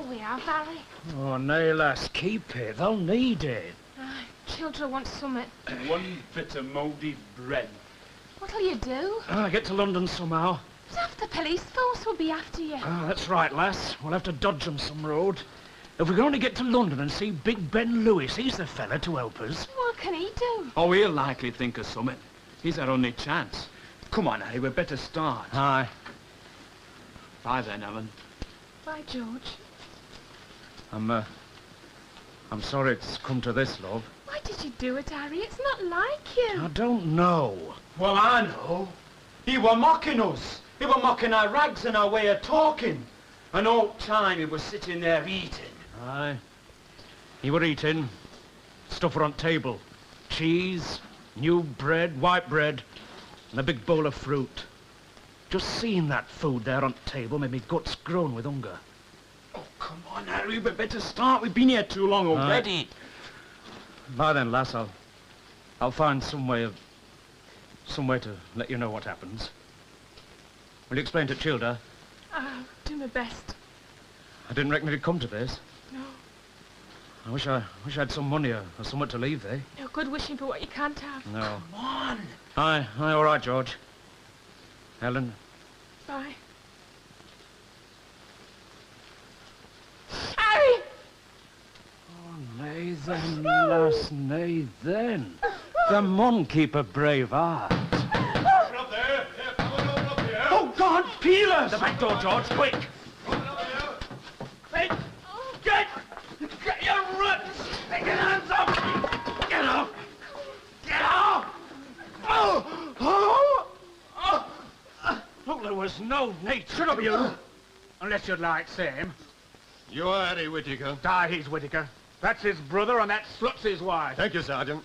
we have, Harry. Oh, nay, lass, keep it. They'll need it. Children want summit. One bit of mouldy bread. What'll you do? Get to London somehow. But half the police force will be after you. That's right, lass. We'll have to dodge them some road. If we can only get to London and see Big Ben Lewis, he's the fella to help us. What can he do? Oh, he'll likely think of something. He's our only chance. Come on, Harry, we'd better start. Aye. Bye then, Ellen. Bye, George. I'm sorry it's come to this, love. Why did you do it, Harry? It's not like you. I don't know. Well, I know. He were mocking us. He were mocking our rags and our way of talking. And all time he was sitting there eating. Aye. He were eating. Stuff were on table. Cheese, new bread, white bread, and a big bowl of fruit. Just seeing that food there on table made me guts groan with hunger. Oh, come on, Harry, we'd better start. We've been here too long already. By then, lass, I'll find some way to let you know what happens. Will you explain to Childer? I'll do my best. I didn't reckon it'd come to this. No. I wish I had some money or somewhat to leave, eh? No good wishing for what you can't have. No. Come on. Aye, all right, George. Helen. Bye. Harry! Oh, nay then, lass, nay then. The mon keep a brave heart. Open up there! Yeah, open up here! Oh, God, peel us! The back door, George, quick! Open up here! Hey, get your roots! Take your hands up! Get off! Get off! Oh! Oh! Oh! Look, there was no nature of you. Unless you'd like same. You are Harry Whittaker. Aye, he's Whittaker. That's his brother and that slut's his wife. Thank you, Sergeant.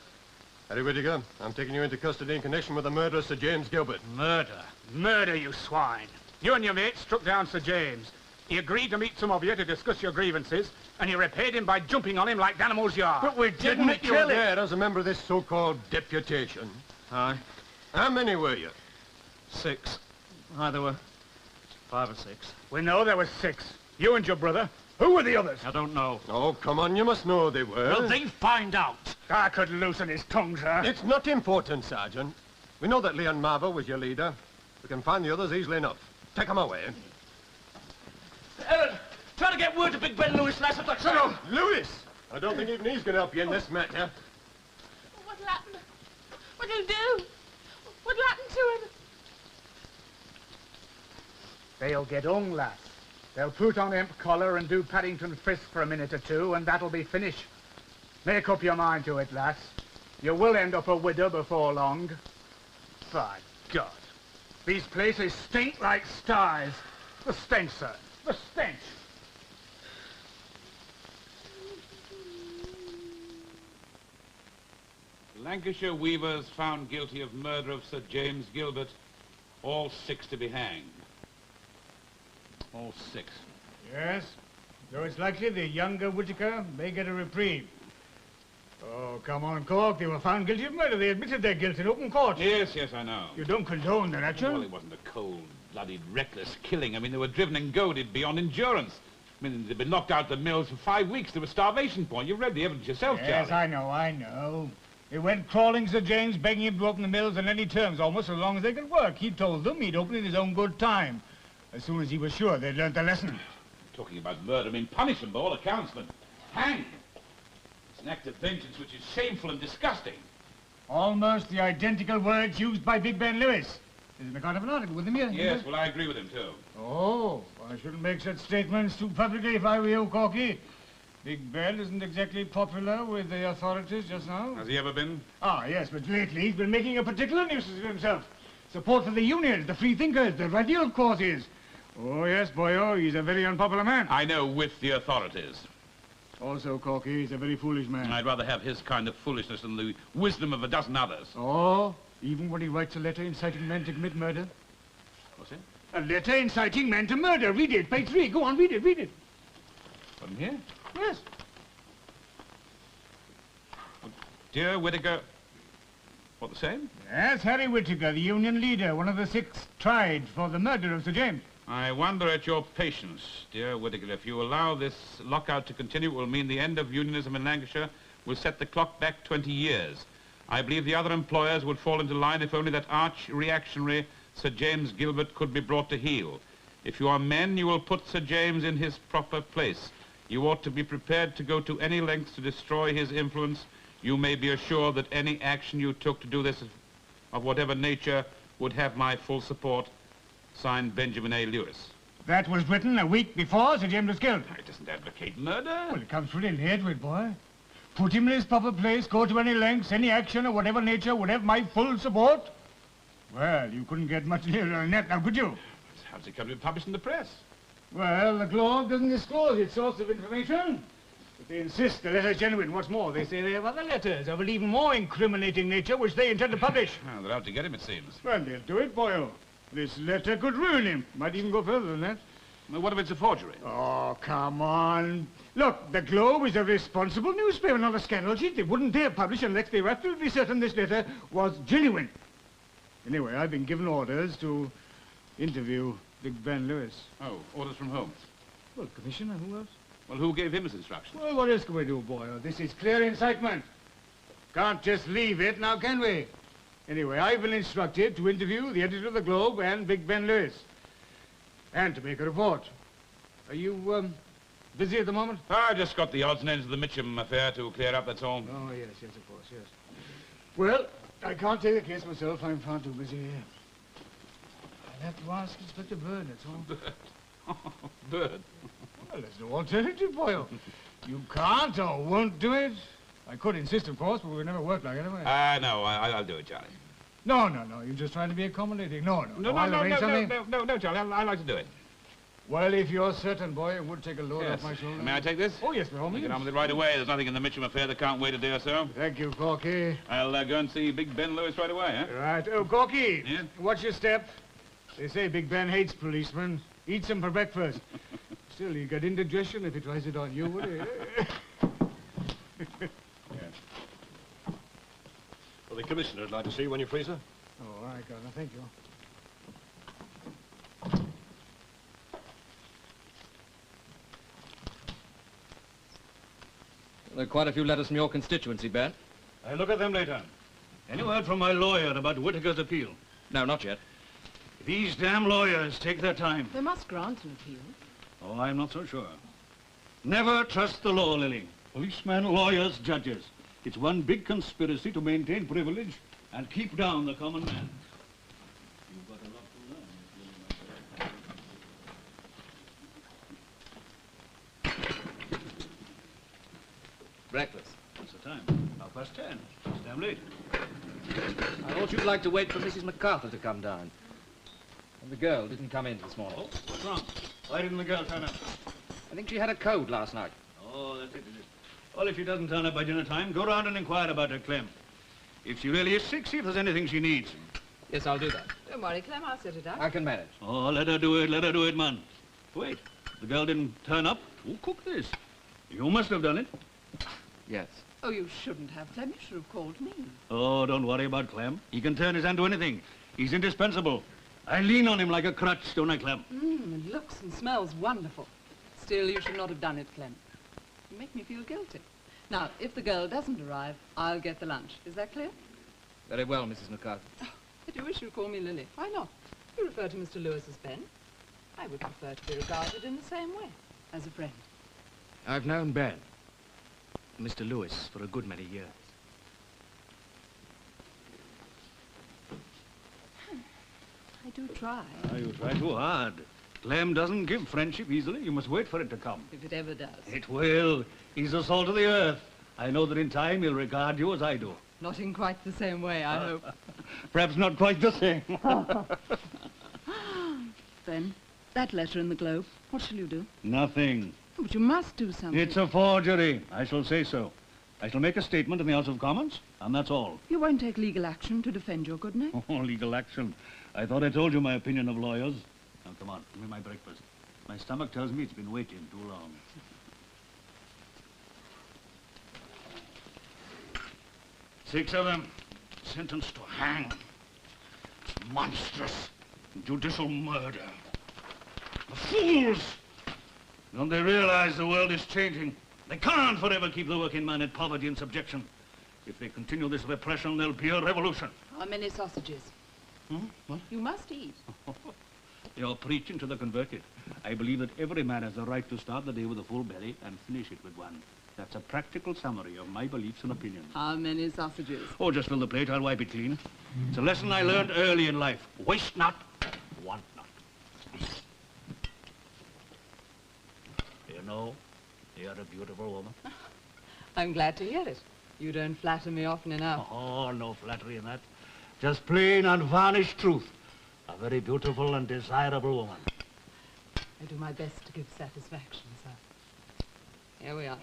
Harry Whittaker, I'm taking you into custody in connection with the murder of Sir James Gilbert. Murder? Murder, you swine. You and your mate struck down Sir James. He agreed to meet some of you to discuss your grievances, and you repaid him by jumping on him like the animals you are. But we didn't kill him. there as a member of this so-called deputation. Aye. How many were you? 6. Aye, there were 5 or 6. We know there were 6. You and your brother. Who were the others? I don't know. Oh, come on, you must know they were. Well, they find out. I could loosen his tongue, sir. It's not important, Sergeant. We know that Leon Marver was your leader. We can find the others easily enough. Take them away. Ellen, try to get word to Big Ben Lewis, lass, if that's so. Lewis! I don't think even he's going to help you in this matter. What'll happen? What'll he do? What'll happen to him? They'll get hung, lass. They'll put on Imp collar and do Paddington Frisk for a minute or two, and that'll be finished. Make up your mind to it, lass. You will end up a widow before long. By God, these places stink like sties. The stench, sir. The stench. Lancashire weavers found guilty of murder of Sir James Gilbert. All 6 to be hanged. All 6. Yes, though it's likely the younger Whittaker may get a reprieve. Oh, come on, Cork. They were found guilty of murder. They admitted their guilt in open court. Yes, yes, I know. You don't condone their action? Well, it wasn't a cold-blooded, reckless killing. I mean, they were driven and goaded beyond endurance. I mean, they'd been knocked out of the mills for 5 weeks. There was starvation point. You've read the evidence yourself, Yes, Charlie. I know. They went crawling Sir James, begging him to open the mills on any terms, almost as long as they could work. He told them he'd open in his own good time, as soon as he was sure they'd learnt their lesson. Talking about murder, I mean, punish them by all accounts, but hang. It's an act of vengeance which is shameful and disgusting. Almost the identical words used by Big Ben Lewis. There's an account of an article with him here. Yes, well, I agree with him, too. Oh, I shouldn't make such statements too publicly if I were you, Corky. Big Ben isn't exactly popular with the authorities just now. Has he ever been? Ah, yes, but lately he's been making a particular nuisance of himself. Support for the unions, the free thinkers, the radical causes. Oh, yes, boyo, he's a very unpopular man. I know, with the authorities. Also, Corky, he's a very foolish man. I'd rather have his kind of foolishness than the wisdom of a dozen others. Oh, even when he writes a letter inciting men to commit murder? What's it? A letter inciting men to murder. Read it, page 3. Go on, read it, read it. From here? Yes. Dear Whittaker, what the same? Yes, Harry Whittaker, the union leader, one of the 6 tried for the murder of Sir James. I wonder at your patience, dear Whittaker. If you allow this lockout to continue, it will mean the end of unionism in Lancashire will set the clock back 20 years. I believe the other employers would fall into line if only that arch-reactionary Sir James Gilbert could be brought to heel. If you are men, you will put Sir James in his proper place. You ought to be prepared to go to any lengths to destroy his influence. You may be assured that any action you took to do this of whatever nature would have my full support. Signed, Benjamin A. Lewis. That was written a week before Sir James was killed. It doesn't advocate murder. Well, it comes pretty late to it, boy. Put him in his proper place, go to any lengths, any action of whatever nature would have my full support. Well, you couldn't get much nearer than that now, could you? How's it come to be published in the press? Well, the Globe doesn't disclose its source of information. But they insist the letter's genuine. What's more, they say they have other letters of an even more incriminating nature which they intend to publish. Well, they're out to get him, it seems. Well, they'll do it, boyo. This letter could ruin him. Might even go further than that. Well, what if it's a forgery? Oh, come on. Look, the Globe is a responsible newspaper, not a scandal sheet. They wouldn't dare publish unless they were absolutely certain this letter was genuine. Anyway, I've been given orders to interview Big Ben Lewis. Oh, orders from whom? Well, Commissioner, who else? Well, who gave him his instructions? Well, what else can we do, boy? This is clear incitement. Can't just leave it, now can we? Anyway, I've been instructed to interview the editor of the Globe and Big Ben Lewis. And to make a report. Are you, busy at the moment? I just got the odds and ends of the Mitcham affair to clear up, that's all. Oh, yes, of course, yes. Well, I can't take the case myself. I'm far too busy here. I'll have to ask Inspector Byrne, that's all. Bird? Well, there's no alternative, boyo. You can't or won't do it. I could insist, of course, but we never worked like it, anyway. No, I'll do it, Charlie. No. You're just trying to be accommodating. No, I'll arrange something. No, Charlie, I'd like to do it. Well, if you're certain, boy, it would take a load off my shoulder. May I take this? Oh, yes, by all means. Get on with it right away. There's nothing in the Mitcham affair that can't wait a day or so. Thank you, Corky. I'll go and see Big Ben Lewis right away, huh? Right. Oh, Corky. Yeah? Watch your step. They say Big Ben hates policemen. Eats them for breakfast. Still, he'd get indigestion if he tries it on you, would he? Well, the Commissioner'd like to see you when you're free, sir. Oh, all right, Governor. Thank you. There are quite a few letters from your constituency, Ben. I'll look at them later. Any word from my lawyer about Whittaker's appeal? No, not yet. These damn lawyers take their time. They must grant an appeal. Oh, I'm not so sure. Never trust the law, Lily. Policemen, lawyers, judges. It's one big conspiracy to maintain privilege and keep down the common man. You've got a lot to learn, Lily, my boy. Breakfast. What's the time? 10:30. It's damn late. I thought you'd like to wait for Mrs. MacArthur to come down. And the girl didn't come in this morning. Oh, what's wrong? Why didn't the girl turn up? I think she had a cold last night. Oh, that's it, is it? Well, if she doesn't turn up by dinner time, go round and inquire about her, Clem. If she really is sick, see if there's anything she needs. Yes, I'll do that. Don't worry, Clem, I'll set it up. I can manage. Oh, let her do it, man. Wait, the girl didn't turn up. Who cooked this? You must have done it. Yes. Oh, you shouldn't have, Clem. You should have called me. Oh, don't worry about Clem. He can turn his hand to anything. He's indispensable. I lean on him like a crutch, don't I, Clem? It looks and smells wonderful. Still, you should not have done it, Clem. You make me feel guilty. Now, if the girl doesn't arrive, I'll get the lunch. Is that clear? Very well, Mrs. MacArthur. Oh, I do wish you'd call me Lily. Why not? You refer to Mr. Lewis as Ben. I would prefer to be regarded in the same way, as a friend. I've known Ben, Mr. Lewis, for a good many years. I do try. Oh, you try too hard. Clem doesn't give friendship easily. You must wait for it to come. If it ever does. It will. He's the salt of the earth. I know that in time he'll regard you as I do. Not in quite the same way, I hope. Perhaps not quite the same. Ben, that letter in the Globe, what shall you do? Nothing. But you must do something. It's a forgery. I shall say so. I shall make a statement in the House of Commons, and that's all. You won't take legal action to defend your good name? Oh, legal action. I thought I told you my opinion of lawyers. Now, come on, give me my breakfast. My stomach tells me it's been waiting too long. 6 of them, sentenced to hang. It's monstrous. Judicial murder. Fools! Don't they realize the world is changing? They can't forever keep the working man in poverty and subjection. If they continue this repression, there'll be a revolution. How many sausages? What? You must eat. You're preaching to the converted. I believe that every man has the right to start the day with a full belly and finish it with one. That's a practical summary of my beliefs and opinions. How many sausages? Oh, just fill the plate, I'll wipe it clean. It's a lesson I learned early in life. Waste not, want not. You know, you're a beautiful woman. I'm glad to hear it. You don't flatter me often enough. Oh, no flattery in that. Just plain, unvarnished truth. A very beautiful and desirable woman. I do my best to give satisfaction, sir. Here we are.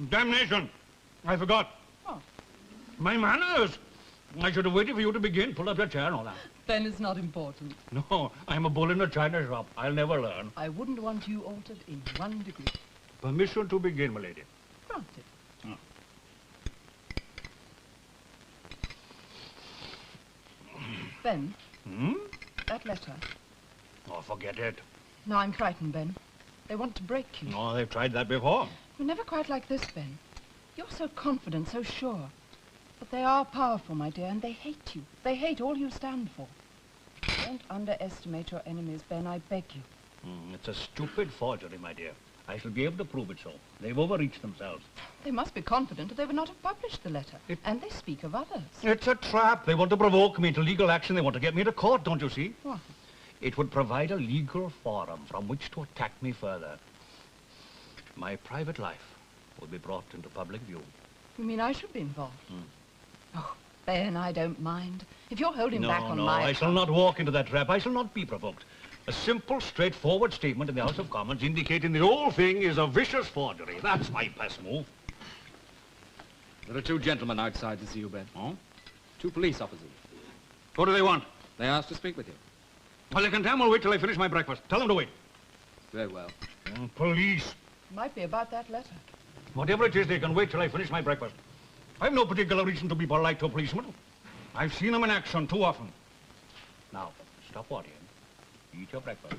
Damnation! I forgot. Oh. My manners. I should have waited for you to begin. Pull up your chair and all that. Then it's not important. No, I'm a bull in a china shop. I'll never learn. I wouldn't want you altered in 1 degree. Permission to begin, my lady. Granted. Oh. Ben, that letter. Oh, forget it. No, I'm frightened, Ben. They want to break you. Oh, they've tried that before. You're never quite like this, Ben. You're so confident, so sure. But they are powerful, my dear, and they hate you. They hate all you stand for. Don't underestimate your enemies, Ben, I beg you. It's a stupid forgery, my dear. I shall be able to prove it so. They've overreached themselves. They must be confident or they would not have published the letter. And they speak of others. It's a trap. They want to provoke me into legal action. They want to get me to court, don't you see? What? It would provide a legal forum from which to attack me further. My private life would be brought into public view. You mean I should be involved? Oh, Ben, I don't mind. If you're holding back on my... No, I shall not walk into that trap. I shall not be provoked. A simple, straightforward statement in the House of Commons indicating the whole thing is a vicious forgery. That's my best move. There are 2 gentlemen outside to see you, Ben. Oh? 2 police officers. What do they want? They asked to speak with you. Well, they can damn well wait till I finish my breakfast. Tell them to wait. Very well. Police. Might be about that letter. Whatever it is, they can wait till I finish my breakfast. I've no particular reason to be polite to a policeman. I've seen them in action too often. Now, stop worrying. Eat your breakfast.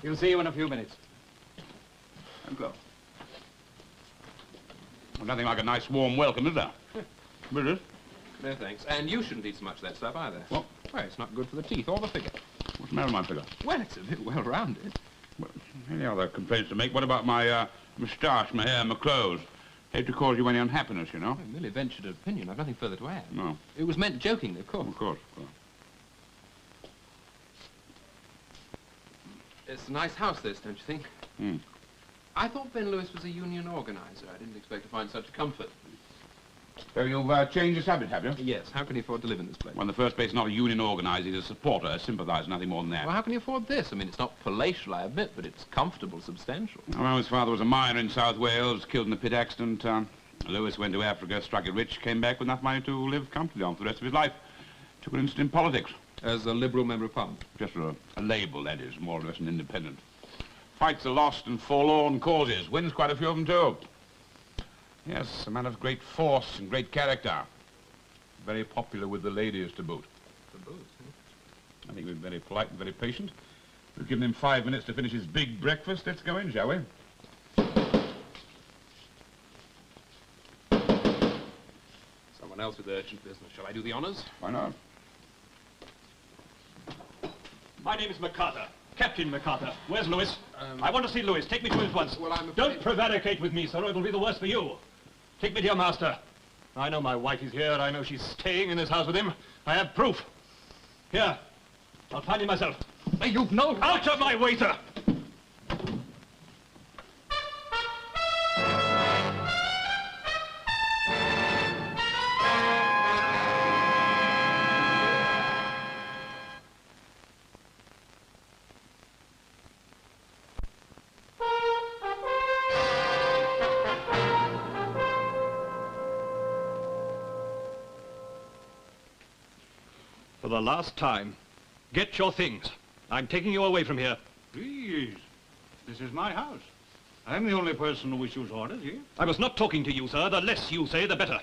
We'll see you in a few minutes. Go. Well, nothing like a nice warm welcome, is there? Is it? No, thanks. And you shouldn't eat so much of that stuff either. What? Well, it's not good for the teeth or the figure. What's the matter with my figure? Well, it's a bit well-rounded. Well, any other complaints to make? What about my moustache, my hair, my clothes? Hate to cause you any unhappiness, you know. I merely ventured an opinion. I've nothing further to add. No. It was meant jokingly, of course. Of course. It's a nice house, this, don't you think? I thought Ben Lewis was a union organizer. I didn't expect to find such comfort. So you've changed your habit, have you? Yes. How can he afford to live in this place? Well, in the first place, he's not a union organizer. He's a supporter, a sympathizer, nothing more than that. Well, how can he afford this? I mean, it's not palatial, I admit, but it's comfortable, substantial. Well, his father was a miner in South Wales, killed in a pit accident. Lewis went to Africa, struck it rich, came back with enough money to live comfortably on for the rest of his life. Took an interest in politics. As a Liberal Member of Parliament? Just a label, that is, more or less an independent. Fights the lost and forlorn causes. Wins quite a few of them, too. Yes, a man of great force and great character. Very popular with the ladies to boot. To boot, I think we're very polite and very patient. We've given him 5 minutes to finish his big breakfast. Let's go in, shall we? Someone else with urgent business. Shall I do the honors? Why not? My name is MacArthur. Captain MacArthur. Where's Lewis? I want to see Lewis. Take me to him at once. Well, I'm afraid... Don't prevaricate with me, sir, or it'll be the worse for you. Take me to your master. I know my wife is here. I know she's staying in this house with him. I have proof. Here. I'll find him myself. Hey, you've no... Out of my way, sir! For the last time, get your things. I'm taking you away from here. Please. This is my house. I'm the only person who issues orders here. I was not talking to you, sir. The less you say, the better.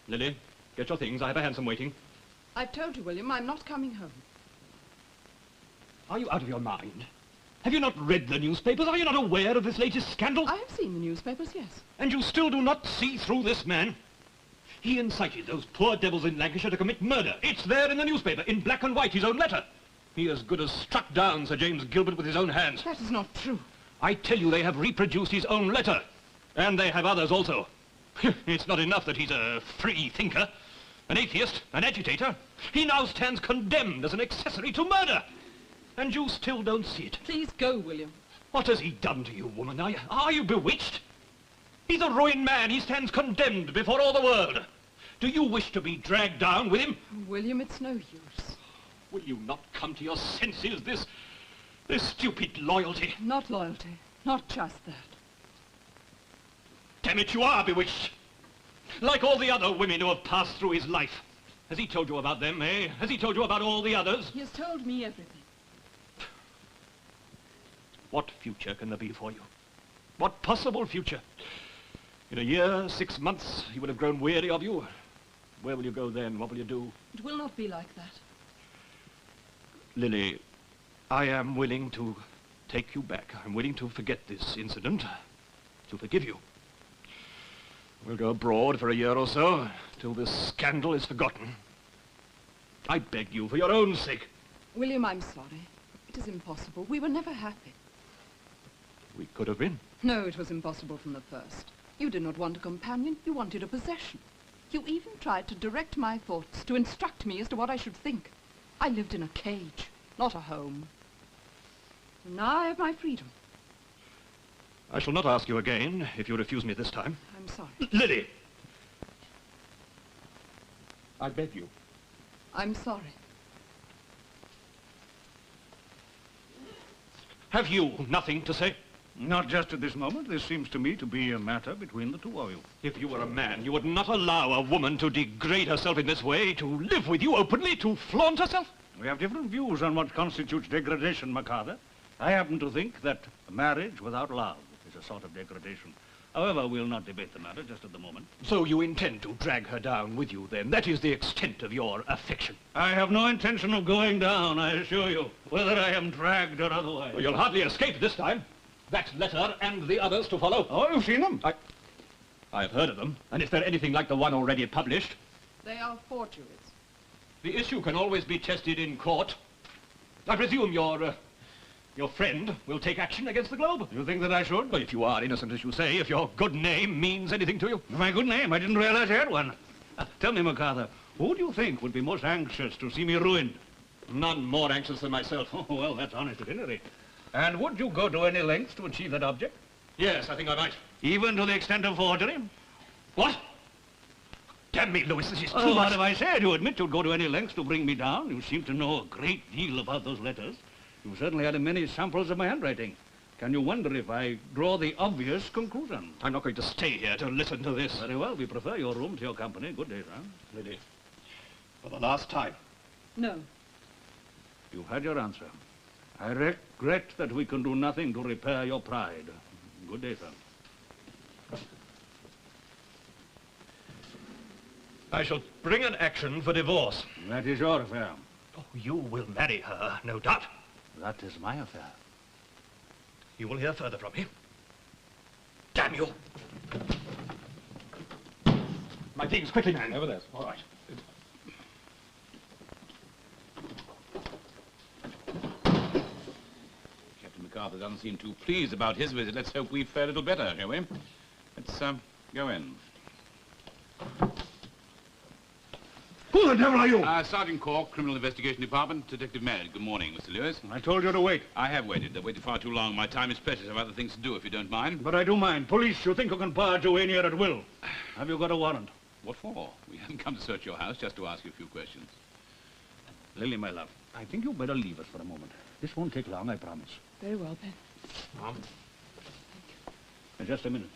Lily, get your things. I have a hansom waiting. I've told you, William, I'm not coming home. Are you out of your mind? Have you not read the newspapers? Are you not aware of this latest scandal? I have seen the newspapers, yes. And you still do not see through this man? He incited those poor devils in Lancashire to commit murder. It's there in the newspaper, in black and white, his own letter. He as good as struck down Sir James Gilbert with his own hands. That is not true. I tell you, they have reproduced his own letter. And they have others also. It's not enough that he's a free thinker, an atheist, an agitator. He now stands condemned as an accessory to murder. And you still don't see it. Please go, William. What has he done to you, woman? Are you bewitched? He's a ruined man. He stands condemned before all the world. Do you wish to be dragged down with him? William, it's no use. Will you not come to your senses? This stupid loyalty. Not loyalty. Not just that. Damn it, you are bewitched. Like all the other women who have passed through his life. Has he told you about them, eh? Has he told you about all the others? He has told me everything. What future can there be for you? What possible future? In a year, 6 months, he would have grown weary of you. Where will you go then? What will you do? It will not be like that. Lily, I am willing to take you back. I'm willing to forget this incident, to forgive you. We'll go abroad for a year or so, till this scandal is forgotten. I beg you, for your own sake. William, I'm sorry. It is impossible. We were never happy. We could have been. No, it was impossible from the first. You did not want a companion. You wanted a possession. You even tried to direct my thoughts, to instruct me as to what I should think. I lived in a cage, not a home. And now I have my freedom. I shall not ask you again if you refuse me this time. I'm sorry. Lily! I beg you. I'm sorry. Have you nothing to say? Not just at this moment. This seems to me to be a matter between the two of you. If you were a man, you would not allow a woman to degrade herself in this way, to live with you openly, to flaunt herself? We have different views on what constitutes degradation, MacArthur. I happen to think that marriage without love is a sort of degradation. However, we'll not debate the matter just at the moment. So you intend to drag her down with you, then? That is the extent of your affection. I have no intention of going down, I assure you, whether I am dragged or otherwise. Well, you'll hardly escape this time. That letter and the others to follow. Oh, you've seen them? I've heard of them. And if they're anything like the one already published... They are forgeries. The issue can always be tested in court. I presume your friend will take action against the Globe. You think that I should? Well, if you are innocent, as you say, if your good name means anything to you. My good name? I didn't realize I had one. Tell me, MacArthur, who do you think would be most anxious to see me ruined? None more anxious than myself. Oh, well, that's honest at any rate. And would you go to any lengths to achieve that object? Yes, I think I might. Even to the extent of forgery? What? Damn me, Louis, this is too Oh, much. what have I said? You admit you'd go to any lengths to bring me down. You seem to know a great deal about those letters. You've certainly had many samples of my handwriting. Can you wonder if I draw the obvious conclusion? I'm not going to stay here to listen to this. Very well. We prefer your room to your company. Good day, sir. Lily, for the last time. No. You've had your answer. I regret that we can do nothing to repair your pride. Good day, sir. I shall bring an action for divorce. That is your affair. Oh, you will marry her, no doubt. That is my affair. You will hear further from me. Damn you! My things, quickly, man. Over there. All right. Captain MacArthur doesn't seem too pleased about his visit. Let's hope we fare a little better, shall we? Let's go in. Who the devil are you? Sergeant Cork, Criminal Investigation Department, Detective Merritt. Good morning, Mr. Lewis. I told you to wait. I have waited. I've waited far too long. My time is precious. I have other things to do, if you don't mind. But I do mind. Police, you think you can barge you in here at will? Have you got a warrant? What for? We haven't come to search your house, just to ask you a few questions. Lily, my love, I think you better leave us for a moment. This won't take long, I promise. Very well, Ben. Just a minute.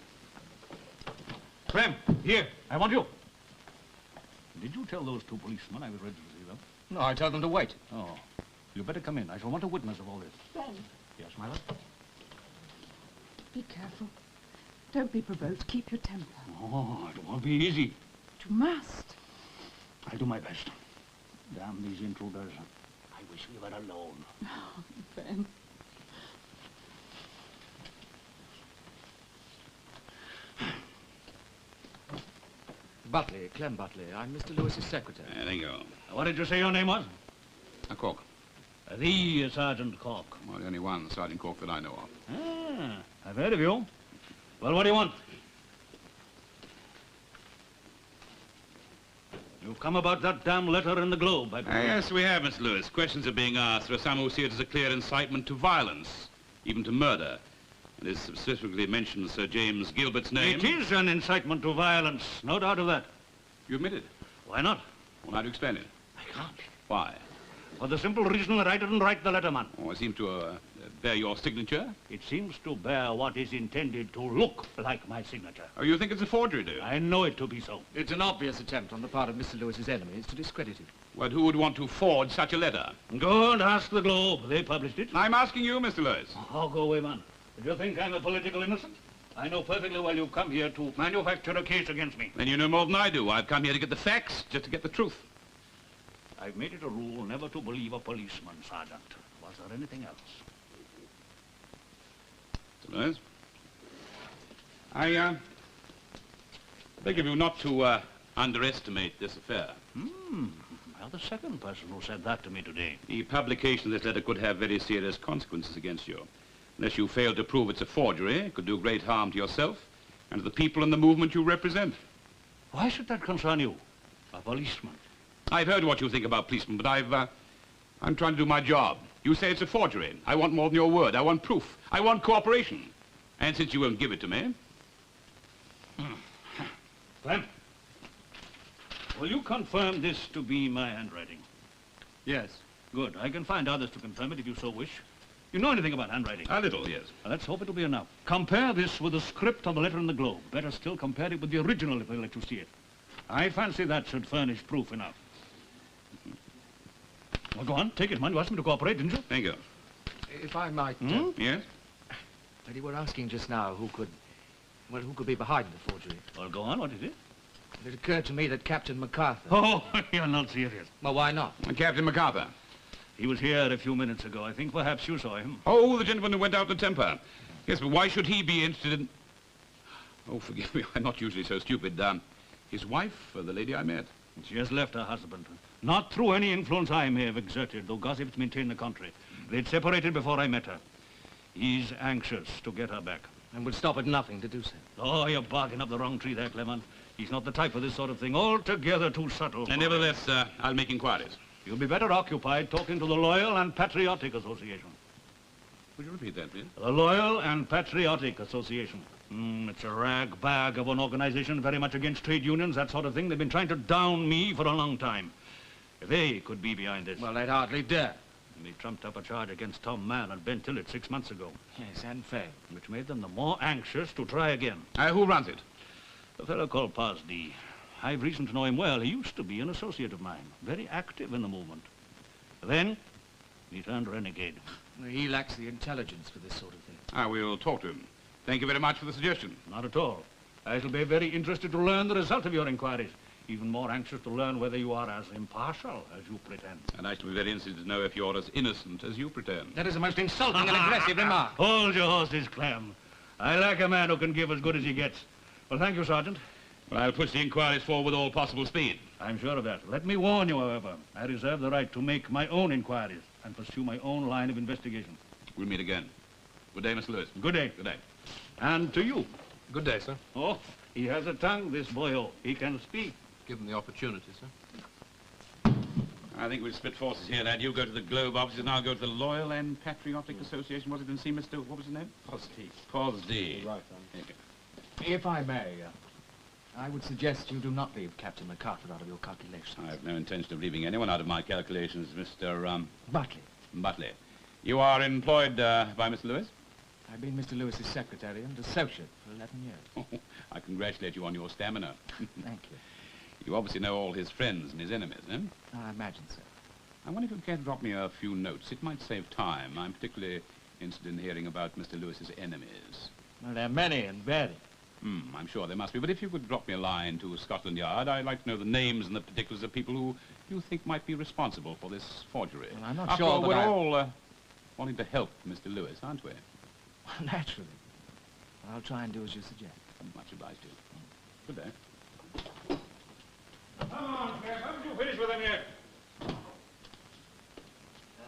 Clem, here. I want you. Did you tell those two policemen I was ready to see them? No, I told them to wait. Oh. You better come in. I shall want a witness of all this. Ben, Yes, my love? be careful. Don't be provoked. Keep your temper. Oh, it won't be easy. But you must. I'll do my best. Damn these intruders. I wish we were alone. Oh, Ben. Butley, Clem Butley. I'm Mr. Lewis's secretary. There you go. What did you say your name was? Cork. The Sergeant Cork. Well, the only one Sergeant Cork that I know of. Ah, I've heard of you. Well, what do you want? You've come about that damn letter in the Globe, I believe. Yes, we have, Mr. Lewis. Questions are being asked. There are some who see it as a clear incitement to violence, even to murder. And it specifically mentions Sir James Gilbert's name. It is an incitement to violence, no doubt of that. You admit it? Why not? Well, how do you explain it? I can't. Why? For the simple reason that I didn't write the letter, man. Oh, I seem to bear your signature. It seems to bear what is intended to look like my signature. Oh, you think it's a forgery, do you? I know it to be so. It's an obvious attempt on the part of Mr. Lewis's enemies to discredit him. Well, who would want to forge such a letter? Go and ask the Globe. They published it. I'm asking you, Mr. Lewis. Oh, go away, man. Did you think I'm a political innocent? I know perfectly well you've come here to manufacture a case against me. Then you know more than I do. I've come here to get the facts, just to get the truth. I've made it a rule never to believe a policeman, Sergeant. Was there anything else? Mr. Lewis, I beg of you not to underestimate this affair. Well, the second person who said that to me today. The publication of this letter could have very serious consequences against you. Unless you fail to prove it's a forgery, it could do great harm to yourself and to the people and the movement you represent. Why should that concern you? A policeman. I've heard what you think about policemen, but I'm trying to do my job. You say it's a forgery. I want more than your word. I want proof. I want cooperation. And since you won't give it to me... Clem, will you confirm this to be my handwriting? Yes. Good. I can find others to confirm it if you so wish. You know anything about handwriting? A little, yes. Well, let's hope it'll be enough. Compare this with the script of the letter in the Globe. Better still, compare it with the original if they'll let you see it. I fancy that should furnish proof enough. Well, go on. Take it, man. You asked me to cooperate, didn't you? Thank you. If I might... Yes? But you were asking just now who could be behind the forgery. Well, go on. What is it? It occurred to me that Captain MacArthur... Oh, you're not serious. Well, why not? Captain MacArthur. He was here a few minutes ago. I think perhaps you saw him. Oh, the gentleman who went out to temper. Yes, but why should he be interested in... Oh, forgive me. I'm not usually so stupid. His wife, the lady I met. She has left her husband. Not through any influence I may have exerted, though gossips maintain the contrary. They'd separated before I met her. He's anxious to get her back. And would stop at nothing to do so. Oh, you're barking up the wrong tree there, Clement. He's not the type for this sort of thing. Altogether too subtle. And nevertheless, I'll make inquiries. You'll be better occupied talking to the Loyal and Patriotic Association. Would you repeat that, please? The Loyal and Patriotic Association. It's a rag bag of an organization very much against trade unions, that sort of thing. They've been trying to down me for a long time. If they could be behind this. Well, they'd hardly dare. And they trumped up a charge against Tom Mann and Ben Tillett 6 months ago. Yes, and failed. Which made them the more anxious to try again. Who runs it? A fellow called Parsdy. I've reason to know him well. He used to be an associate of mine. Very active in the movement. Then, he turned renegade. He lacks the intelligence for this sort of thing. We'll talk to him. Thank you very much for the suggestion. Not at all. I shall be very interested to learn the result of your inquiries. Even more anxious to learn whether you are as impartial as you pretend. And I shall be very interested to know if you're as innocent as you pretend. That is a most insulting and aggressive remark. Hold your horses, Clem. I like a man who can give as good as he gets. Well, thank you, Sergeant. Well, I'll push the inquiries forward with all possible speed. I'm sure of that. Let me warn you, however, I reserve the right to make my own inquiries and pursue my own line of investigation. We'll meet again. Good day, Mr. Lewis. Good day. Good day. And to you. Good day, sir. Oh, he has a tongue, this boyo. He can speak. Given the opportunity, sir. I think we'll split forces here, lad. You go to the Globe office and I'll go to the Loyal and Patriotic Association. Was it and see Mr. What was his name? Posdy. Right, if I may, I would suggest you do not leave Captain MacArthur out of your calculations. I have no intention of leaving anyone out of my calculations, Mr. Butley. Butley. You are employed by Mr. Lewis? I've been Mr. Lewis's secretary and associate for 11 years. I congratulate you on your stamina. Thank you. You obviously know all his friends and his enemies, eh? I imagine so. I wonder if you care to drop me a few notes. It might save time. I'm particularly interested in hearing about Mr. Lewis's enemies. Well, there are many and varied. I'm sure there must be. But if you could drop me a line to Scotland Yard, I'd like to know the names and the particulars of people who you think might be responsible for this forgery. Well, I'm not After sure all, that we're all wanting to help Mr. Lewis, aren't we? Well, naturally. I'll try and do as you suggest. Much obliged to you. Good day. Come on, Claire, haven't you finished with them yet?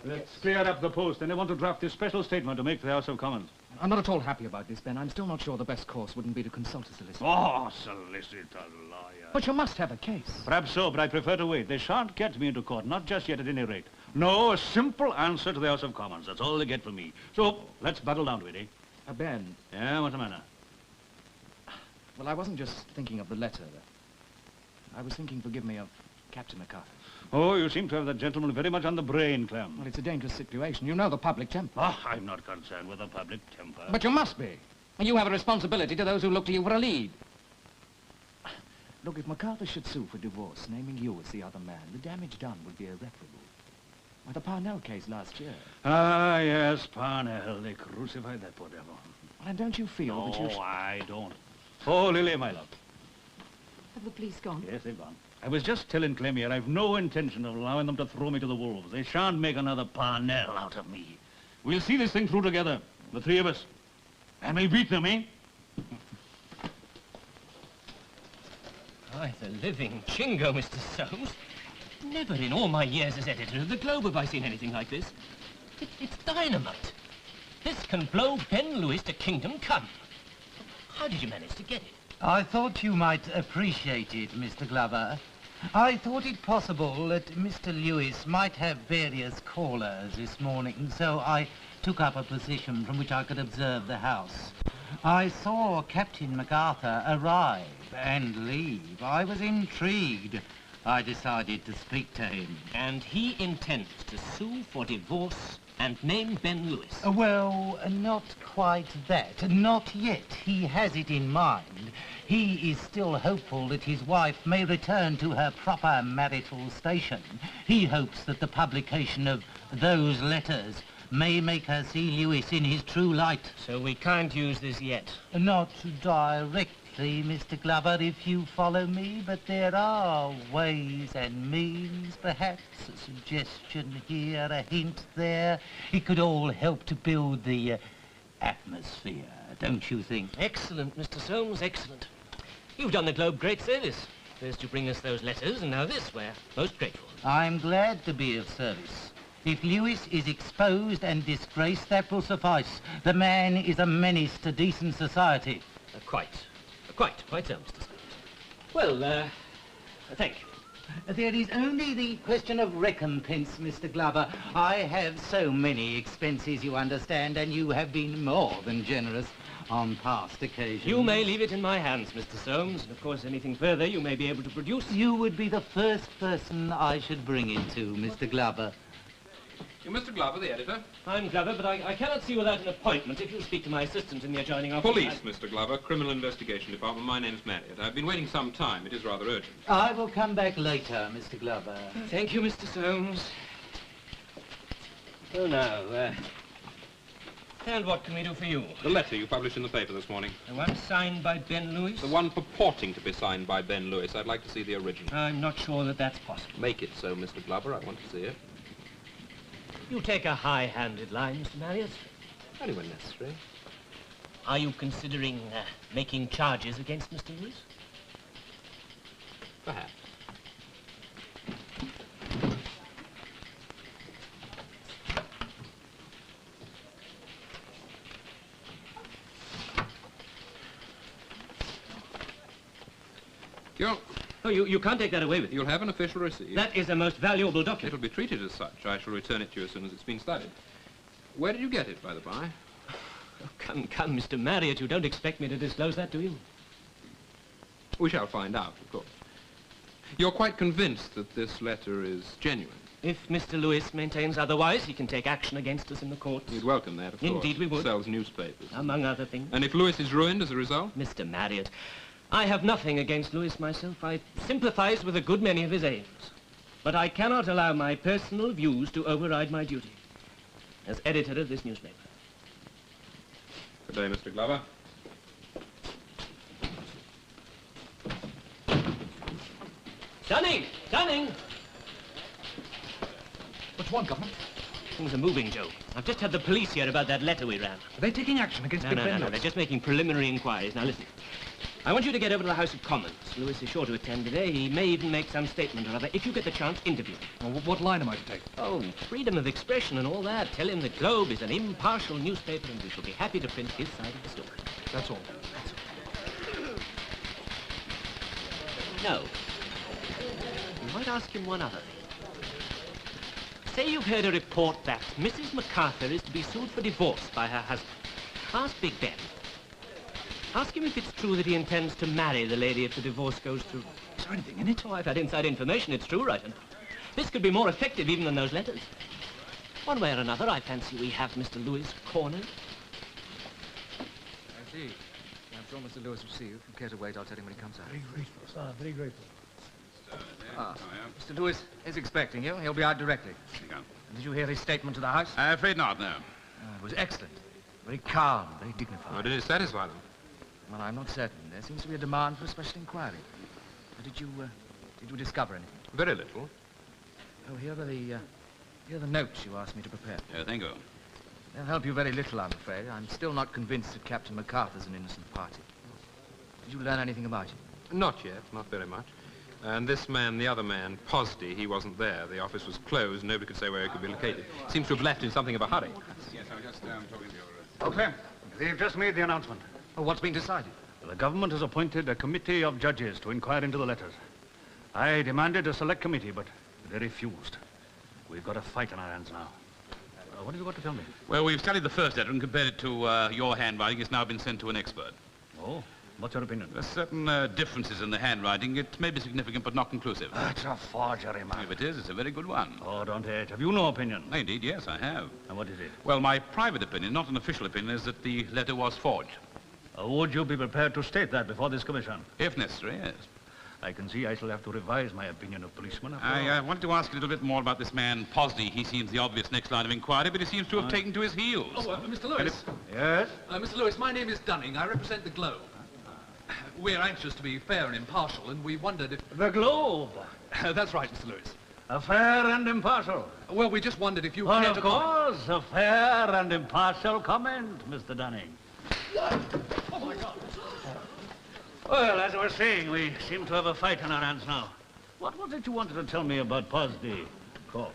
Let's clear up the post, and I want to draft this special statement to make to the House of Commons. I'm not at all happy about this, Ben. I'm still not sure the best course wouldn't be to consult a solicitor. Oh, solicitor, lawyer. But you must have a case. Perhaps so, but I prefer to wait. They shan't get me into court, not just yet at any rate. No, a simple answer to the House of Commons. That's all they get from me. So, let's battle down to it, eh? Ben. Yeah, what's the matter? Well, I wasn't just thinking of the letter. I was thinking, forgive me, of Captain MacArthur. Oh, you seem to have that gentleman very much on the brain, Clem. Well, it's a dangerous situation. You know the public temper. Oh, I'm not concerned with the public temper. But you must be. You have a responsibility to those who look to you for a lead. Look, if MacArthur should sue for divorce, naming you as the other man, the damage done would be irreparable. Like the Parnell case last year. Ah, yes, Parnell. They crucified that poor devil. And don't you feel that you No, I don't. Oh, Lily, my love. Have the police gone? Yes, they've gone. I was just telling Clem here, I've no intention of allowing them to throw me to the wolves. They shan't make another Parnell out of me. We'll see this thing through together, the three of us. And we'll beat them, eh? Why, the living chingo, Mr. Soames. Never in all my years as editor of the Globe have I seen anything like this. It's dynamite. This can blow Ben Lewis to kingdom come. How did you manage to get it? I thought you might appreciate it, Mr. Glover. I thought it possible that Mr. Lewis might have various callers this morning, so I took up a position from which I could observe the house. I saw Captain MacArthur arrive and leave. I was intrigued. I decided to speak to him. And he intends to sue for divorce and name Ben Lewis. Well, not quite that. Not yet. He has it in mind. He is still hopeful that his wife may return to her proper marital station. He hopes that the publication of those letters may make her see Lewis in his true light. So we can't use this yet? Not directly, Mr. Glover, if you follow me, but there are ways and means, perhaps. A suggestion here, a hint there. It could all help to build the atmosphere, don't you think? Excellent, Mr. Soames, excellent. You've done the Globe great service. First you bring us those letters, and now this. We're most grateful. I'm glad to be of service. If Lewis is exposed and disgraced, that will suffice. The man is a menace to decent society. Quite so, Mr. Soames. Well, thank you. There is only the question of recompense, Mr. Glover. I have so many expenses, you understand, and you have been more than generous on past occasions. You may leave it in my hands, Mr. Soames, and of course anything further you may be able to produce. You would be the first person I should bring it to, Mr. Glover. You're Mr. Glover, the editor? I'm Glover, but I cannot see without an appointment. If you'll speak to my assistant in the adjoining office... Police, Mr. Glover, Criminal Investigation Department. My name's Marriott. I've been waiting some time. It is rather urgent. I will come back later, Mr. Glover. Thank you, Mr. Soames. Oh, now, and what can we do for you? The letter you published in the paper this morning. The one signed by Ben Lewis? The one purporting to be signed by Ben Lewis. I'd like to see the original. I'm not sure that that's possible. Make it so, Mr. Glover. I want to see it. You take a high-handed line, Mr. Marriott. Only when necessary. Are you considering making charges against Mr. Lewis? Perhaps. Oh, you can't take that away with you. You'll have an official receipt. That is a most valuable document. It'll be treated as such. I shall return it to you as soon as it's been studied. Where did you get it, by the by? Oh, come, Mr. Marriott. You don't expect me to disclose that, do you? We shall find out, of course. You're quite convinced that this letter is genuine? If Mr. Lewis maintains otherwise, he can take action against us in the courts. We'd welcome that, of course. Indeed we would. Sells newspapers. Among other things. And if Lewis is ruined as a result? Mr. Marriott, I have nothing against Lewis myself. I sympathize with a good many of his aims. But I cannot allow my personal views to override my duty as editor of this newspaper. Good day, Mr. Glover. Dunning! Dunning! What's one, Governor? Things are moving, Joe. I've just had the police here about that letter we ran. Are they taking action against Big Ben? No, they're just making preliminary inquiries. Now, listen. I want you to get over to the House of Commons. Lewis is sure to attend today. He may even make some statement or other. If you get the chance, interview him. Well, what line am I to take? Oh, freedom of expression and all that. Tell him the Globe is an impartial newspaper and we shall be happy to print his side of the story. That's all. No. You might ask him one other thing. Say you've heard a report that Mrs. MacArthur is to be sued for divorce by her husband. Ask Big Ben. Ask him if it's true that he intends to marry the lady if the divorce goes through. Is there anything in it? Oh, I've had inside information. It's true, right enough. This could be more effective even than those letters. One way or another, I fancy we have Mr. Lewis cornered. I see. I'm sure Mr. Lewis will see you. If you care to wait, I'll tell him when he comes out. Very grateful, sir. Very grateful. Ah, Mr. Lewis is expecting you. He'll be out directly. Did you hear his statement to the House? I'm afraid not, no. It was excellent. Very calm, very dignified. Oh, did it satisfy them? Well, I'm not certain. There seems to be a demand for a special inquiry. Did you discover anything? Very little. Oh, here are the notes you asked me to prepare. Thank you. They'll help you very little, I'm afraid. I'm still not convinced that Captain MacArthur's an innocent party. Did you learn anything about him? Not yet, not very much. And this man, the other man, Posdy, he wasn't there. The office was closed. Nobody could say where he could be located. Seems to have left in something of a hurry. Yes, I was just talking to your... Okay. They've just made the announcement. Well, what's been decided? The government has appointed a committee of judges to inquire into the letters. I demanded a select committee, but they refused. We've got a fight on our hands now. What have you got to tell me? Well, we've studied the first letter and compared it to your handwriting. It's now been sent to an expert. Oh? What's your opinion? There's certain differences in the handwriting. It may be significant, but not conclusive. It's a forgery, man. If it is, it's a very good one. Oh, don't it? Have you no opinion? Indeed, yes, I have. And what is it? Well, my private opinion, not an official opinion, is that the letter was forged. Would you be prepared to state that before this commission? If necessary, yes. I can see I shall have to revise my opinion of policemen. I wanted to ask a little bit more about this man, Posdy. He seems the obvious next line of inquiry, but he seems to have taken to his heels. Oh, Mr. Lewis. Yes? Mr. Lewis, my name is Dunning. I represent the Globe. We're anxious to be fair and impartial, and we wondered if... The Globe? That's right, Mr. Lewis. Fair and impartial? Well, we just wondered if you Well, cared to of course, a fair and impartial comment, Mr. Dunning. Oh, my God. Well, as I was saying, we seem to have a fight on our hands now. What was it you wanted to tell me about Posdy, Cork?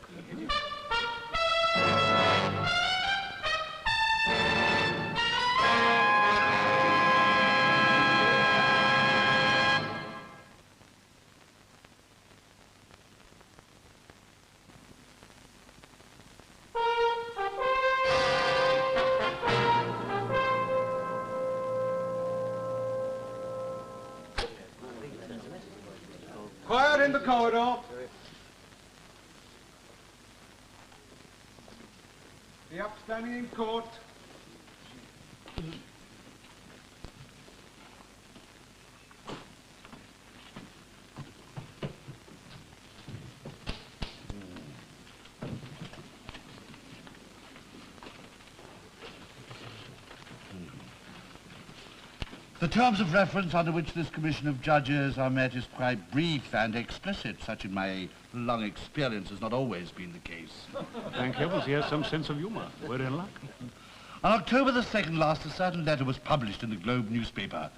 Quiet in the corridor. The upstanding in court. The terms of reference under which this commission of judges are met is quite brief and explicit. Such in my long experience has not always been the case. Thank heavens he has some sense of humor. We're in luck. On October the 2nd last, a certain letter was published in the Globe newspaper.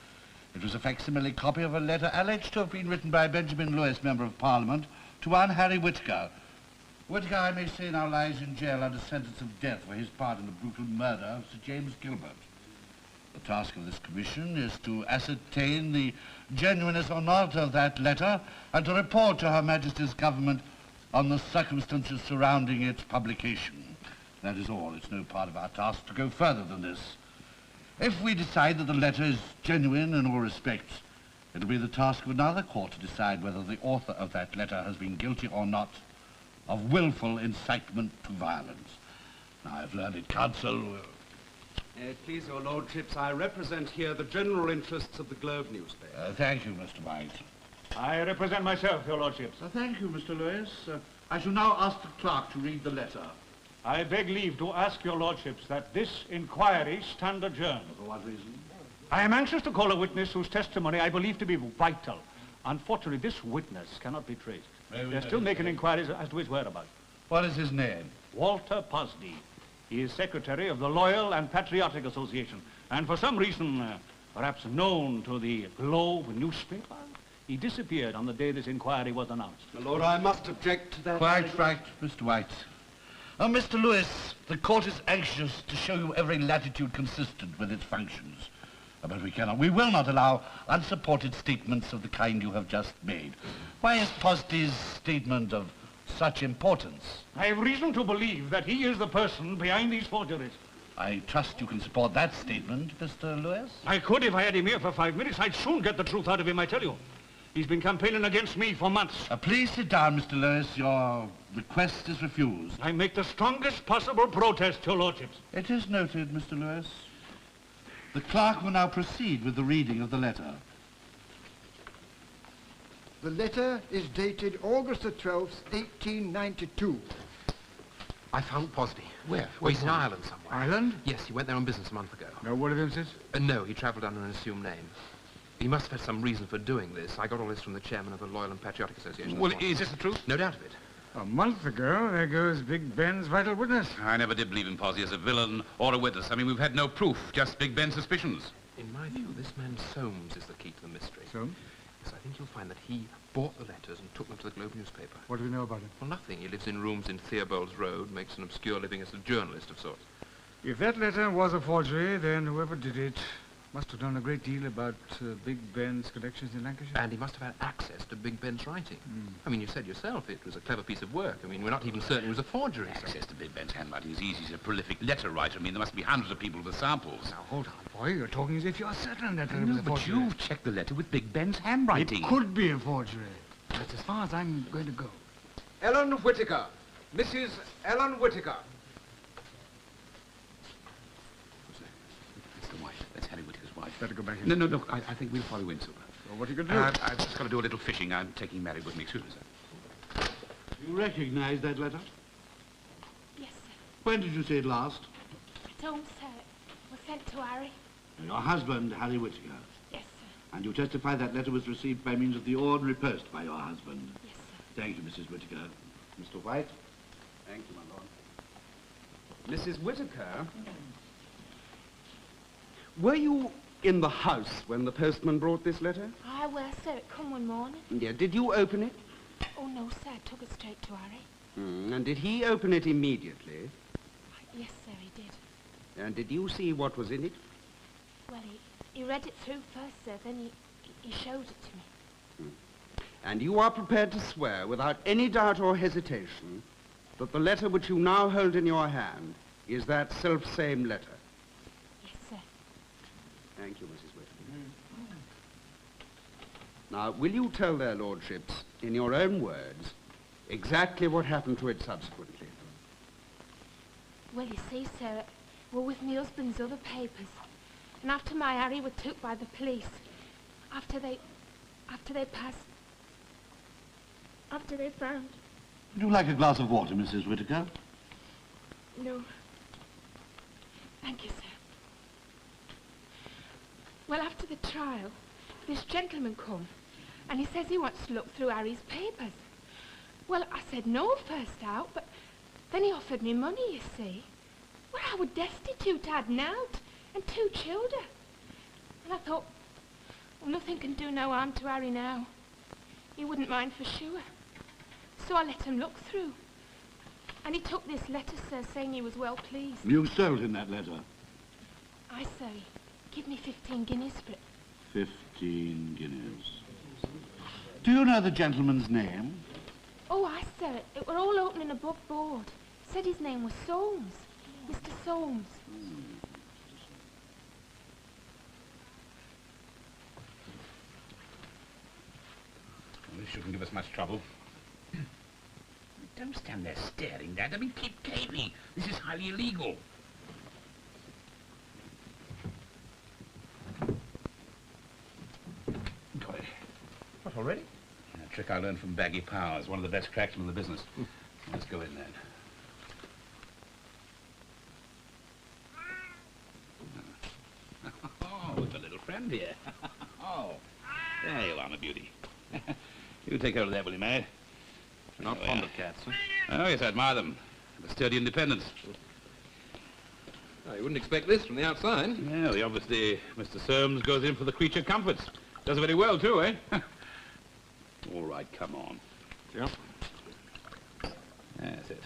It was a facsimile copy of a letter alleged to have been written by Benjamin Lewis, Member of Parliament, to one Harry Whittaker. Whittaker, I may say, now lies in jail under sentence of death for his part in the brutal murder of Sir James Gilbert. The task of this commission is to ascertain the genuineness or not of that letter and to report to Her Majesty's government on the circumstances surrounding its publication. That is all. It's no part of our task to go further than this. If we decide that the letter is genuine in all respects, it'll be the task of another court to decide whether the author of that letter has been guilty or not of willful incitement to violence. Now, I've learned counsel... Please, your lordships, I represent here the general interests of the Globe newspaper. Thank you, Mr. White. I represent myself, your lordships. Thank you, Mr. Lewis. I shall now ask the clerk to read the letter. I beg leave to ask your lordships that this inquiry stand adjourned. For what reason? I am anxious to call a witness whose testimony I believe to be vital. Unfortunately, this witness cannot be traced. They're still making inquiries as to his whereabouts. What is his name? Walter Posdy. He is secretary of the Loyal and Patriotic Association. And for some reason, perhaps known to the Globe newspaper, he disappeared on the day this inquiry was announced. My lord, I must object to that. Quite right, Mr. White. Mr. Lewis, the court is anxious to show you every latitude consistent with its functions. But we will not allow unsupported statements of the kind you have just made. Why is Posdy's statement of such importance? I have reason to believe that he is the person behind these forgeries. I trust you can support that statement, Mr. Lewis? I could if I had him here for 5 minutes. I'd soon get the truth out of him, I tell you. He's been campaigning against me for months. Please sit down, Mr. Lewis. Your request is refused. I make the strongest possible protest, your lordships. It is noted, Mr. Lewis. The clerk will now proceed with the reading of the letter. The letter is dated August the 12th, 1892. I found Posdy. Where? Oh, he's in Ireland somewhere. Ireland? Yes, he went there on business a month ago. No word of him since? No, he travelled under an assumed name. He must have had some reason for doing this. I got all this from the chairman of the Loyal and Patriotic Association. Well, is this the truth? No doubt of it. A month ago, there goes Big Ben's vital witness. I never did believe in Posdy as a villain or a witness. I mean, we've had no proof, just Big Ben's suspicions. In my view, this man Soames is the key to the mystery. Soames? Yes, I think you'll find that he bought the letters and took them to the Globe newspaper. What do we know about him? Well, nothing. He lives in rooms in Theobald's Road, makes an obscure living as a journalist of sorts. If that letter was a forgery, then whoever did it must have known a great deal about Big Ben's connections in Lancashire. And he must have had access to Big Ben's writing. I mean, you said yourself it was a clever piece of work. I mean, we're not even certain it was a forgery. Access to Big Ben's handwriting is easy. He's a prolific letter writer. I mean, there must be hundreds of people with samples. Now, hold on, boy. You're talking as if you're certain that it was No, a but forgery. you've checked the letter with Big Ben's handwriting. It could be a forgery. That's as far as I'm going to go. Ellen Whittaker. Mrs. Ellen Whittaker. That's the wife. That's Harry Whittaker's wife. Better go back in. No, look, I think we'll follow in, sir. Well, what are you going to do? I've just got to do a little fishing. I'm taking Mary with me. Excuse me, sir. You recognize that letter? Yes, sir. When did you see it last? I don't, sir. It was sent to Harry. Your husband, Harry Whittaker. Yes, sir. And you testify that letter was received by means of the ordinary post by your husband? Yes, sir. Thank you, Mrs. Whittaker. Mr. White? Thank you, my lord. Mrs. Whittaker, were you in the house when the postman brought this letter? I were, sir. It come one morning. Yeah. Did you open it? Oh, no, sir. I took it straight to Harry. And did he open it immediately? Yes, sir, he did. And did you see what was in it? Well, he read it through first, sir. Then he showed it to me. And you are prepared to swear, without any doubt or hesitation, that the letter which you now hold in your hand is that self-same letter? Yes, sir. Thank you, Mrs. Whittaker. Now, will you tell their lordships, in your own words, exactly what happened to it subsequently? Well, you see, sir, it were with my husband's other papers. And after my Harry were took by the police, after they found... Would you like a glass of water, Mrs. Whittaker? No. Thank you, sir. Well, after the trial, this gentleman come, and he says he wants to look through Harry's papers. Well, I said no first out, but then he offered me money, you see. Well, I was destitute, I had nought, and 2 children. And I thought, well, nothing can do no harm to Harry now. He wouldn't mind for sure. So I let him look through. And he took this letter, sir, saying he was well pleased. You sold him that letter? I say, give me 15 guineas for it. 15 guineas. Do you know the gentleman's name? Oh, I saw it. It were all opening above board. Said his name was Soames. Mr. Soames. Well, this shouldn't give us much trouble. Don't stand there staring, Dad. I mean, keep gaping. This is highly illegal. Got it. What, already? A trick I learned from Baggy Powers, one of the best cracksmen in the business. Let's go in then. Oh, with a little friend here. Oh, there you are, my beauty. You take care of that, will you, mate? You're not fond of cats, huh? Oh, yes, I admire them. The sturdy independence. Oh, you wouldn't expect this from the outside. Yeah, obviously Mr. Soames goes in for the creature comforts. Does it very well, too, eh? All right, come on. Yeah. That's it.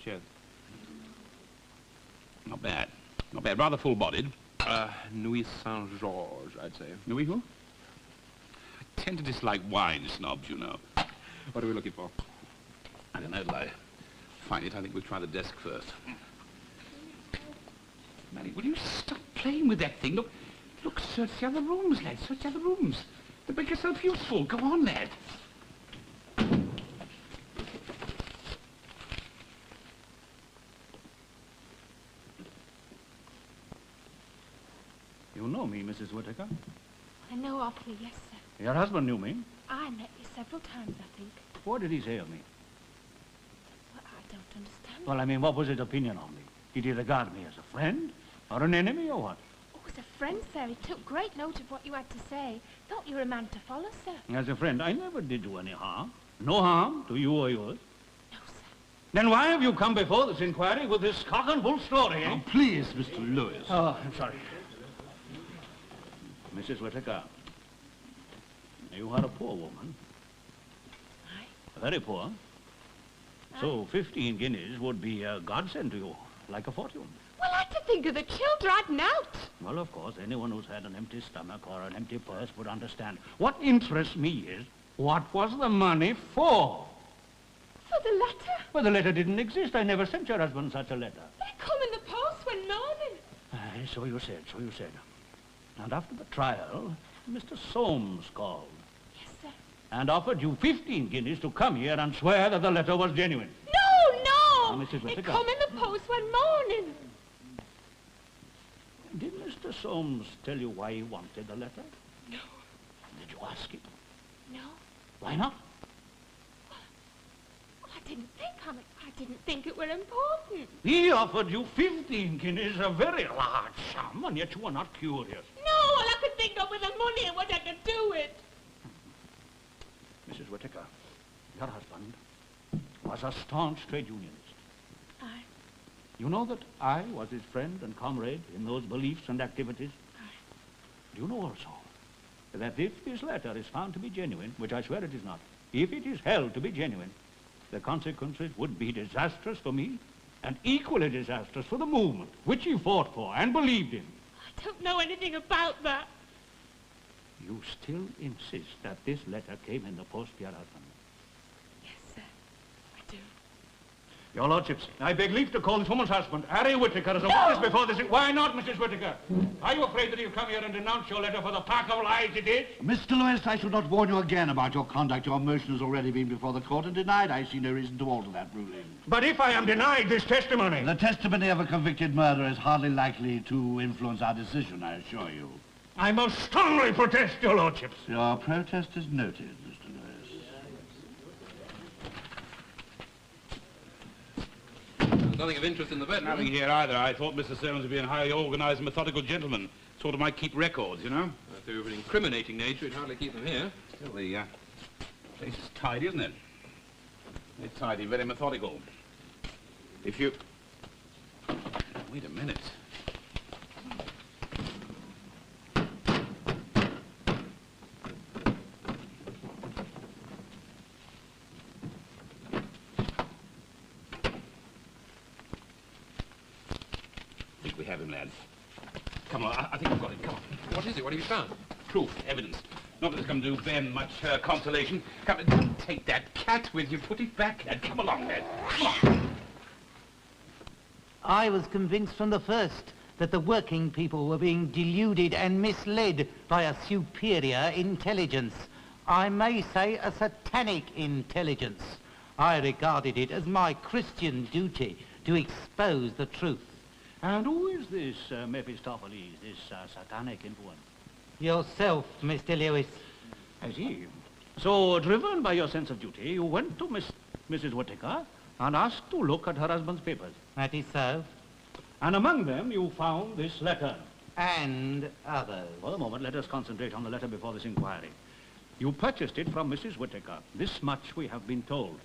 Cheers. Not bad. Not bad. Rather full-bodied. Nuit Saint-Georges, I'd say. Nuit who? I tend to dislike wine snobs, you know. What are we looking for? I don't know till I find it. I think we'll try the desk first. Manny, will you stop playing with that thing? Look, search the other rooms, lad. Search the other rooms. To make yourself useful. Go on, lad. You know me, Mrs. Whittaker. I know awfully, yes, sir. Your husband knew me. I met you several times, I think. What did he say of me? Well, I don't understand. Well, I mean, what was his opinion of me? Did he regard me as a friend? Or an enemy, or what? Oh, as a friend, sir. He took great note of what you had to say. Thought you were a man to follow, sir. As a friend, I never did do any harm. No harm to you or yours. No, sir. Then why have you come before this inquiry with this cock and bull story, eh? Oh, please, Mr. Lewis. Oh, I'm sorry. Mrs. Whittaker, you are a poor woman. Aye. Very poor. Aye. So 15 guineas would be a godsend to you, like a fortune. Well, I had to think of the children out. Well, of course, anyone who's had an empty stomach or an empty purse would understand. What interests me is, what was the money for? For the letter. Well, the letter didn't exist. I never sent your husband such a letter. They come in the post one morning. Aye, so you said, so you said. And after the trial, Mr. Soames called. Yes, sir. And offered you 15 guineas to come here and swear that the letter was genuine. No, no! Now, Mrs. It Whittaker. come in the post one morning. Did Mr. Soames tell you why he wanted the letter? No. Did you ask him? No. Why not? Well, I didn't think I didn't think it were important. He offered you 15 guineas, a very large sum, and yet you were not curious. No, all I could think of was the money and what I could do with. Mrs. Whittaker, your husband was a staunch trade unionist. Aye. You know that I was his friend and comrade in those beliefs and activities? Aye. Do you know also that if this letter is found to be genuine, which I swear it is not, if it is held to be genuine, the consequences would be disastrous for me and equally disastrous for the movement, which he fought for and believed in. I don't know anything about that. You still insist that this letter came in the post to your husband? Yes, sir. I do. Your lordships, I beg leave to call this woman's husband, Harry Whittaker, as a witness before this... Why not, Mrs. Whittaker? Are you afraid that he'll come here and denounce your letter for the pack of lies it is? Mr. Lewis, I should not warn you again about your conduct. Your motion has already been before the court and denied. I see no reason to alter that ruling. But if I am denied this testimony... The testimony of a convicted murderer is hardly likely to influence our decision, I assure you. I most strongly protest, your lordships. Your protest is noted, Mr. Lewis. Nothing of interest in the bedroom. Nothing here either. I thought Mr. Soames would be a highly organized, methodical gentleman. Sort of might keep records, you know? If they were of an incriminating nature, we'd hardly keep them here. Still, the place is tidy, isn't it? Very tidy, very methodical. If you... Wait a minute. I think we have him, lad. Come on, I think I've got him. Come on. What is it? What have you found? Proof, evidence. Not that it's going to do Ben much consolation. Come, don't take that cat with you. Put it back, lad. Come along, lad. Come on. I was convinced from the first that the working people were being deluded and misled by a superior intelligence. I may say a satanic intelligence. I regarded it as my Christian duty to expose the truth. And who is this Mephistopheles, this satanic influence? Yourself, Mr. Lewis. I see. So, driven by your sense of duty, you went to Mrs. Whittaker and asked to look at her husband's papers. That is so. And among them, you found this letter. And others. For the moment, let us concentrate on the letter before this inquiry. You purchased it from Mrs. Whittaker. This much we have been told.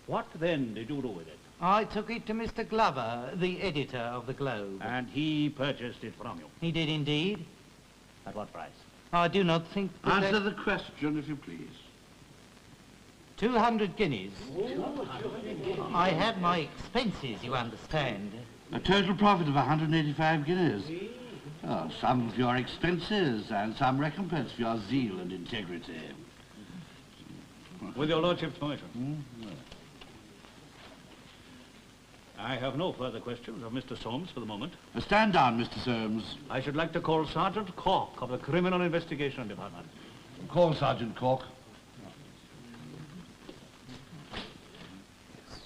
What then did you do with it? I took it to Mr. Glover, the editor of the Globe. And he purchased it from you? He did indeed. At what price? I do not think that... Answer the question, if you please. 200 guineas. I had my expenses, you understand. A total profit of 185 guineas. Oh, some for your expenses and some recompense for your zeal and integrity. With your lordship's permission. I have no further questions of Mr. Soames for the moment. Stand down, Mr. Soames. I should like to call Sergeant Cork of the Criminal Investigation Department. Call Sergeant Cork.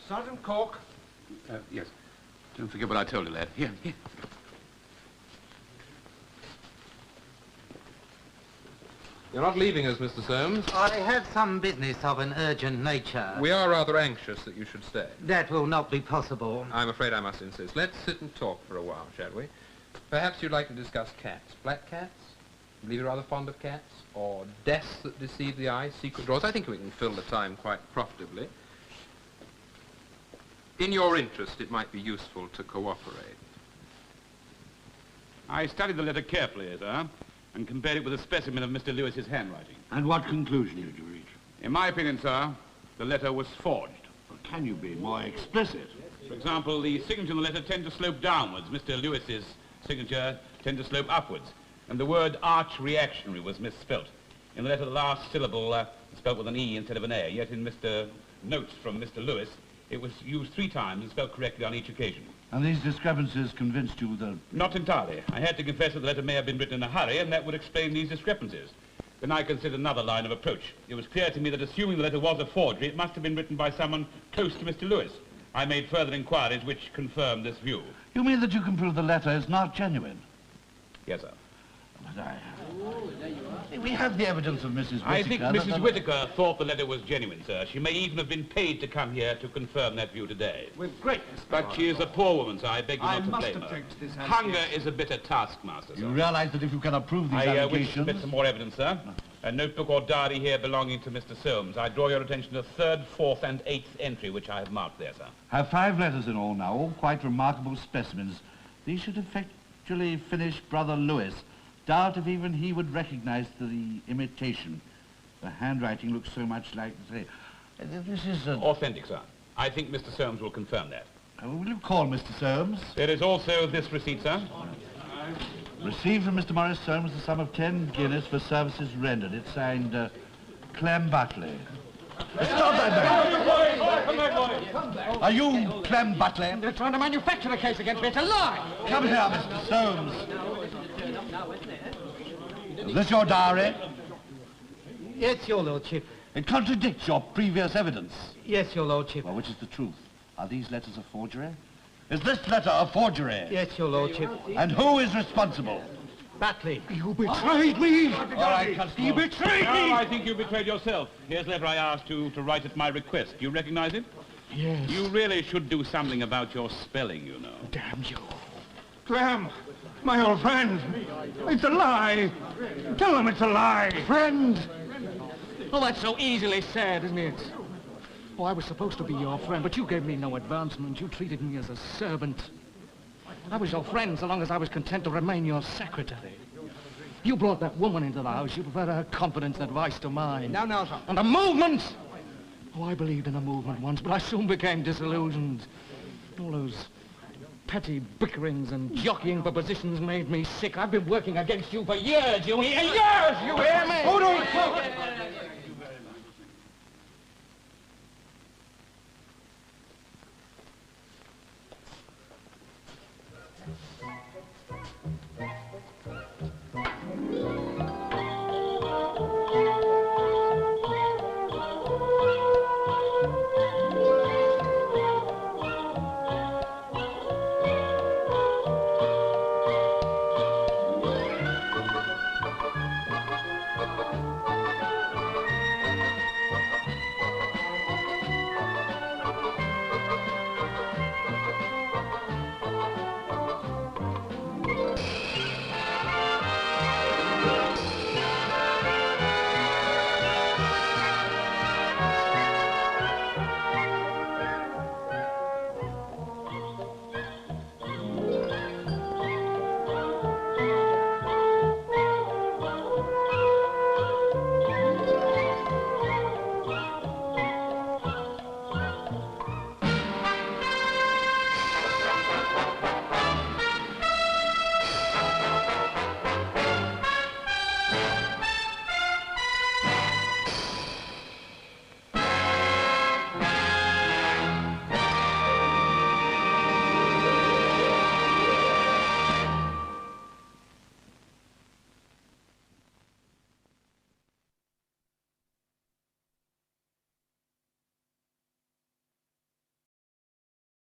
Sergeant Cork. Yes. Don't forget what I told you, lad. Here, here. You're not leaving us, Mr. Soames. I have some business of an urgent nature. We are rather anxious that you should stay. That will not be possible. I'm afraid I must insist. Let's sit and talk for a while, shall we? Perhaps you'd like to discuss cats. Black cats? I believe you're rather fond of cats? Or desks that deceive the eye, secret drawers? I think we can fill the time quite profitably. In your interest, it might be useful to cooperate. I studied the letter carefully, sir, and compared it with a specimen of Mr. Lewis's handwriting. And what conclusion did you reach? In my opinion, sir, the letter was forged. Well, can you be more explicit? For example, the signature in the letter tend to slope downwards. Mr. Lewis's signature tend to slope upwards. And the word arch-reactionary was misspelt. In the letter, the last syllable is spelt with an E instead of an A, yet in Mr. Notes from Mr. Lewis, it was used 3 times and spelled correctly on each occasion. And these discrepancies convinced you that... Not entirely. I had to confess that the letter may have been written in a hurry, and that would explain these discrepancies. Then I considered another line of approach. It was clear to me that assuming the letter was a forgery, it must have been written by someone close to Mr. Lewis. I made further inquiries which confirmed this view. You mean that you can prove the letter is not genuine? Yes, sir. But we have the evidence of Mrs. Whittaker. I think Mrs. Whittaker thought the letter was genuine, sir. She may even have been paid to come here to confirm that view today. With greatness. But she is a poor woman, sir. I beg you not to blame her. Object to this Hunger is a bitter taskmaster, sir. You realize that if you cannot prove these I wish to allegations... submit some more evidence, sir. A notebook or diary here belonging to Mr. Soames. I draw your attention to the 3rd, 4th, and 8th entry, which I have marked there, sir. Have 5 letters in all now, all quite remarkable specimens. These should effectually finish Brother Lewis. Doubt if even he would recognize the imitation. The handwriting looks so much like... This is authentic, sir. I think Mr. Soames will confirm that. Will you call Mr. Soames? There is also this receipt, sir. Received from Mr. Morris Soames the sum of 10 guineas for services rendered. It's signed Clem Butley. Stop that man! Are you Clem Butley? They're trying to manufacture a case against me. It's a lie! Come here, Mr. Soames. Is this your diary? Yes, your lordship. It contradicts your previous evidence. Yes, your lordship. Well, which is the truth? Are these letters a forgery? Is this letter a forgery? Yes, your lordship. And who is responsible? Batley. You betrayed me! All right, Constable. You betrayed me! No, I think you betrayed yourself. Here's a letter I asked you to write at my request. Do you recognize it? Yes. You really should do something about your spelling, you know. Damn you. Clem, my old friend. It's a lie. Tell them it's a lie. Friend. Oh, that's so easily said, isn't it? Oh, I was supposed to be your friend, but you gave me no advancement. You treated me as a servant. I was your friend so long as I was content to remain your secretary. You brought that woman into the house. You preferred her confidence and advice to mine. Now, sir. And a movement! Oh, I believed in a movement once, but I soon became disillusioned. All those petty bickerings and jockeying for positions made me sick. I've been working against you for years, you hear? Years, you hear me? Hold on, folks!